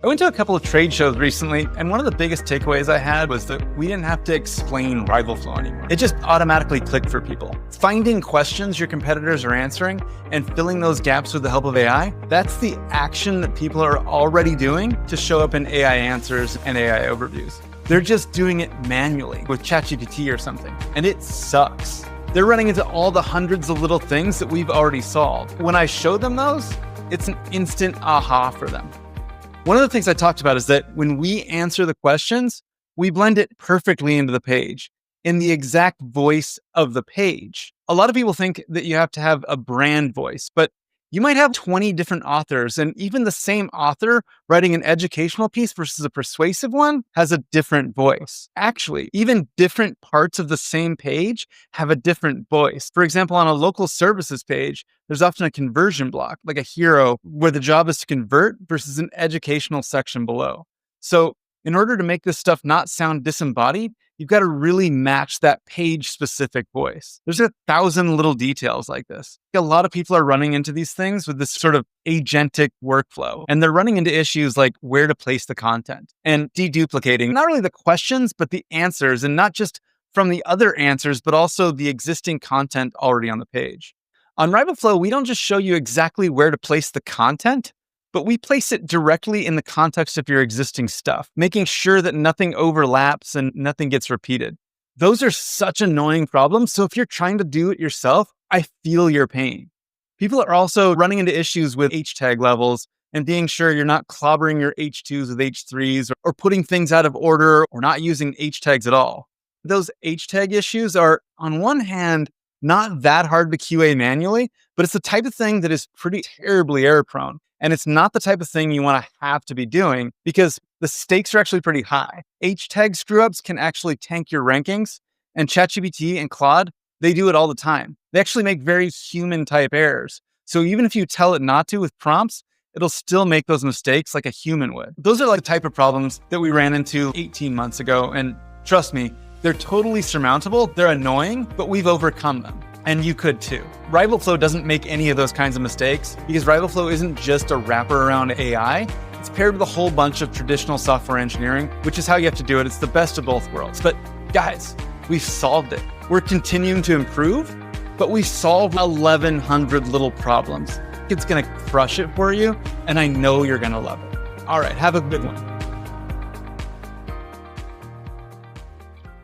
I went to a couple of trade shows recently, and one of the biggest takeaways I had was that we didn't have to explain RivalFlow anymore. It just automatically clicked for people. Finding questions your competitors are answering and filling those gaps with the help of AI, that's the action that people are already doing to show up in AI answers and AI overviews. They're just doing it manually with ChatGPT or something, and it sucks. They're running into all the hundreds of little things that we've already solved. When I show them those, it's an instant aha for them. One of the things I talked about is that when we answer the questions, we blend it perfectly into the page in the exact voice of the page. A lot of people think that you have to have a brand voice, but you might have 20 different authors, and even the same author writing an educational piece versus a persuasive one has a different voice. Actually, even different parts of the same page have a different voice. For example, on a local services page, there's often a conversion block, like a hero, where the job is to convert versus an educational section below. So in order to make this stuff not sound disembodied, you've got to really match that page-specific voice. There's 1,000 little details like this. A lot of people are running into these things with this sort of agentic workflow, and they're running into issues like where to place the content and deduplicating not really the questions, but the answers, and not just from the other answers, but also the existing content already on the page. On RivalFlow, we don't just show you exactly where to place the content, but we place it directly in the context of your existing stuff, making sure that nothing overlaps and nothing gets repeated. Those are such annoying problems. So if you're trying to do it yourself, I feel your pain. People are also running into issues with H tag levels and being sure you're not clobbering your H2s with H3s or putting things out of order or not using H tags at all. Those H tag issues are, on one hand, not that hard to QA manually, but it's the type of thing that is pretty terribly error prone. And it's not the type of thing you want to have to be doing because the stakes are actually pretty high. H tag screw-ups can actually tank your rankings, and ChatGPT and Claude, they do it all the time. They actually make very human type errors. So even if you tell it not to with prompts, it'll still make those mistakes like a human would. Those are like the type of problems that we ran into 18 months ago. And trust me, they're totally surmountable. They're annoying, but we've overcome them. And you could too. RivalFlow doesn't make any of those kinds of mistakes because RivalFlow isn't just a wrapper around AI. It's paired with a whole bunch of traditional software engineering, which is how you have to do it. It's the best of both worlds. But guys, we've solved it. We're continuing to improve, but we solved 1,100 little problems. It's gonna crush it for you, and I know you're gonna love it. All right, have a good one.